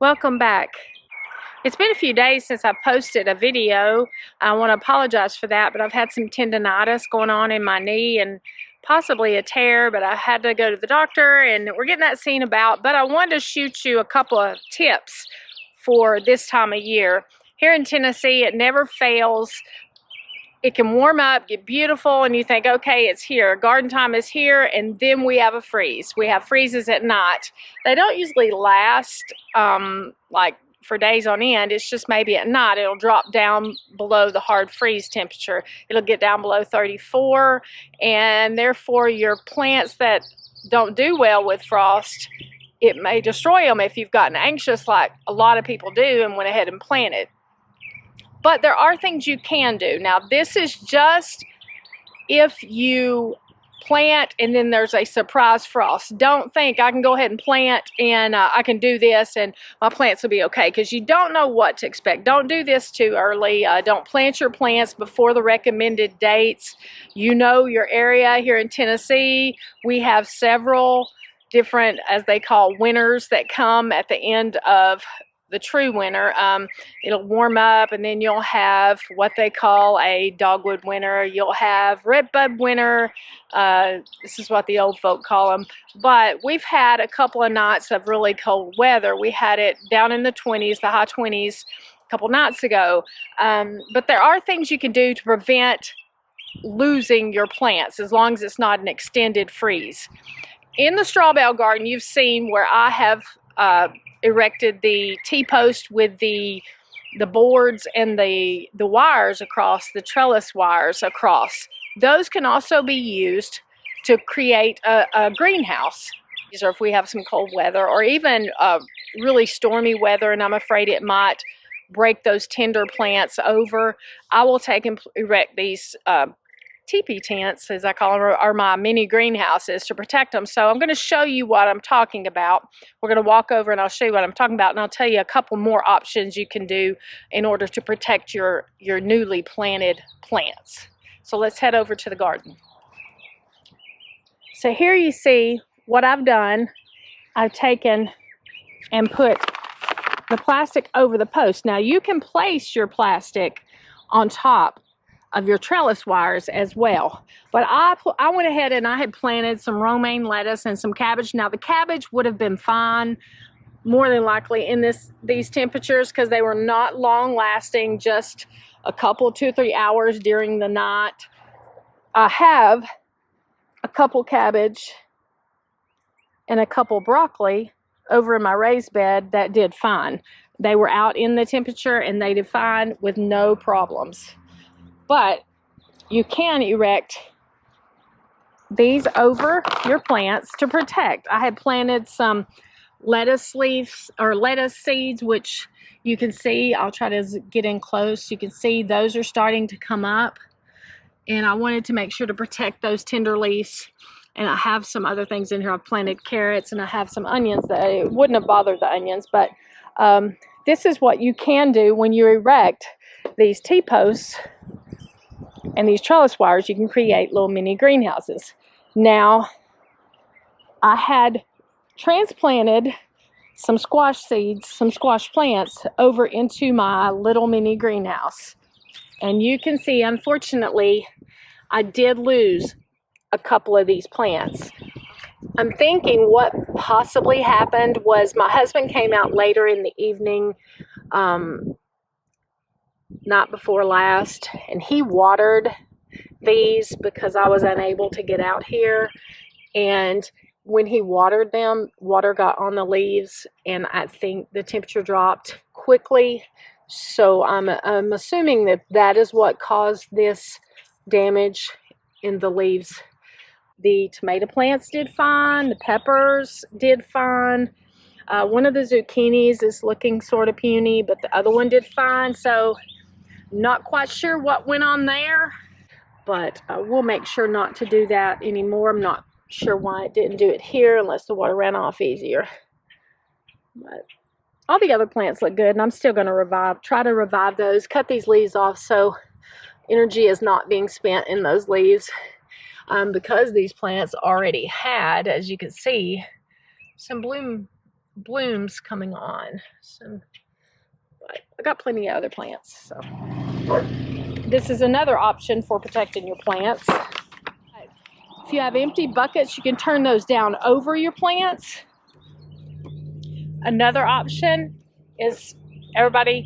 Welcome back. It's been a few days since I posted a video. I want to apologize for that, but I've had some tendonitis going on in my knee and possibly a tear, but I had to go to the doctor and we're getting that seen about. But I wanted to shoot you a couple of tips for this time of year. Here in Tennessee, it never fails. It can warm up, get beautiful, and you think, okay, it's here. Garden time is here, and then we have a freeze. We have freezes at night. They don't usually last like for days on end. It's just maybe at night it'll drop down below the hard freeze temperature. It'll get down below 34, and therefore your plants that don't do well with frost, it may destroy them if you've gotten anxious like a lot of people do and went ahead and planted. But there are things you can do. Now, this is just if you plant and then there's a surprise frost. Don't think I can go ahead and plant and I can do this and my plants will be okay, because you don't know what to expect. Don't do this too early. Don't plant your plants before the recommended dates. You know your area. Here in Tennessee, we have several different, as they call, winters that come at the end of the true winter. It'll warm up, and then you'll have what they call a dogwood winter. You'll have redbud winter. This is what the old folk call them. But we've had a couple of nights of really cold weather. We had it down in the 20s, the high 20s, a couple nights ago. But there are things you can do to prevent losing your plants, as long as it's not an extended freeze. In the straw bale garden, you've seen where I have erected the T-post with the boards and the wires across, the trellis wires across. Those can also be used to create a greenhouse. These are if we have some cold weather or even really stormy weather, and I'm afraid it might break those tender plants over. I will take and erect these teepee tents, as I call them, are my mini greenhouses to protect them. So I'm going to show you what I'm talking about. We're going to walk over and I'll show you what I'm talking about, and I'll tell you a couple more options you can do in order to protect your newly planted plants. So let's head over to the garden. So here you see what I've done. I've taken and put the plastic over the post. Now you can place your plastic on top of your trellis wires as well. But I went ahead and I had planted some romaine lettuce and some cabbage. Now the cabbage would have been fine, more than likely, in these temperatures, because they were not long lasting, just a couple, 2 or 3 hours during the night. I have a couple cabbage and a couple broccoli over in my raised bed that did fine. They were out in the temperature and they did fine with no problems. But you can erect these over your plants to protect. I had planted some lettuce leaves or lettuce seeds, which you can see. I'll try to get in close. You can see those are starting to come up. And I wanted to make sure to protect those tender leaves. And I have some other things in here. I've planted carrots and I have some onions that it wouldn't have bothered the onions. But this is what you can do when you erect these T-posts and these trellis wires. You can create little mini greenhouses. Now, I had transplanted some squash seeds, some squash plants over into my little mini greenhouse. And you can see, unfortunately, I did lose a couple of these plants. I'm thinking what possibly happened was my husband came out later in the evening, night before last, and he watered these because I was unable to get out here. And when he watered them, water got on the leaves, and I think the temperature dropped quickly. So I'm assuming that is what caused this damage in the leaves. The tomato plants did fine. The peppers did fine. One of the zucchinis is looking sort of puny, but the other one did fine. So not quite sure what went on there, but we'll make sure not to do that anymore. I'm not sure why it didn't do it here unless the water ran off easier. But all the other plants look good, and I'm still going to try to revive those, cut these leaves off so energy is not being spent in those leaves. Because these plants already had, as you can see, some bloom blooms coming on. So, but I got plenty of other plants. So this is another option for protecting your plants. If you have empty buckets, you can turn those down over your plants. Another option is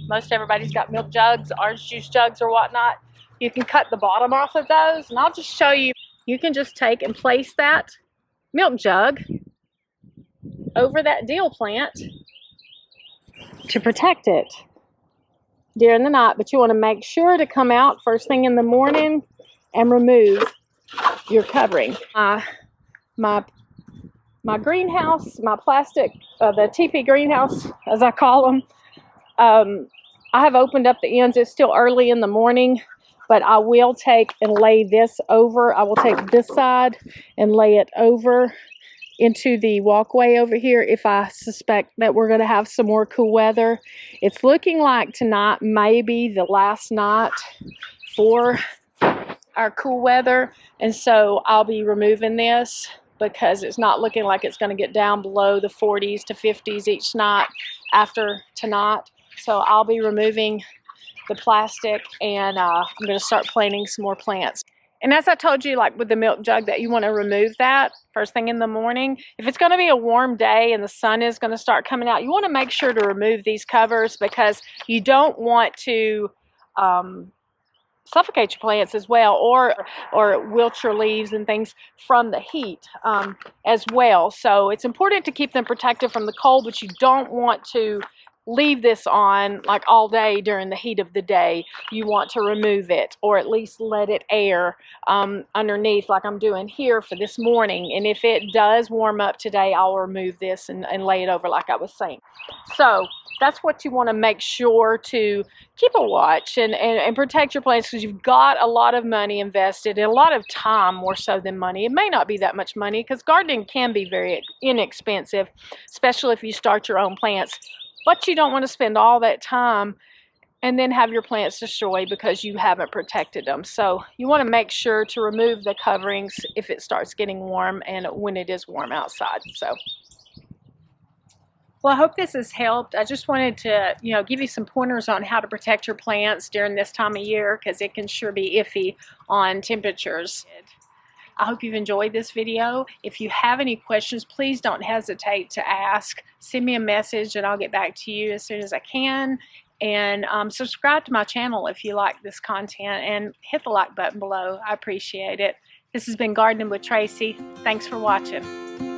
most everybody's got milk jugs, orange juice jugs or whatnot. You can cut the bottom off of those, and I'll just show you. You can just take and place that milk jug over that dill plant to protect it during the night, but you want to make sure to come out first thing in the morning and remove your covering. My greenhouse, my plastic, the TP greenhouse, as I call them, I have opened up the ends. It's still early in the morning, but I will take and lay this over. I will take this side and lay it over into the walkway over here if I suspect that we're going to have some more cool weather. It's looking like tonight may be the last night for our cool weather, and so I'll be removing this because it's not looking like it's going to get down below the 40s to 50s each night after tonight. So I'll be removing the plastic, and I'm going to start planting some more plants. And as I told you, like with the milk jug, that you want to remove that first thing in the morning. If it's going to be a warm day and the sun is going to start coming out, you want to make sure to remove these covers because you don't want to suffocate your plants as well, or wilt your leaves and things from the heat as well. So it's important to keep them protected from the cold, but you don't want to leave this on like all day during the heat of the day. You want to remove it, or at least let it air underneath like I'm doing here for this morning. And if it does warm up today, I'll remove this and lay it over like I was saying. So that's what you want to make sure to keep a watch and protect your plants, because you've got a lot of money invested and a lot of time, more so than money. It may not be that much money because gardening can be very inexpensive, especially if you start your own plants. But you don't want to spend all that time and then have your plants destroyed because you haven't protected them. So you want to make sure to remove the coverings if it starts getting warm and when it is warm outside. So, well, I hope this has helped. I just wanted to, give you some pointers on how to protect your plants during this time of year, because it can sure be iffy on temperatures. I hope you've enjoyed this video. If you have any questions, please don't hesitate to ask. Send me a message and I'll get back to you as soon as I can. And subscribe to my channel if you like this content, and hit the like button below. I appreciate it. This has been Gardening with Tracy. Thanks for watching.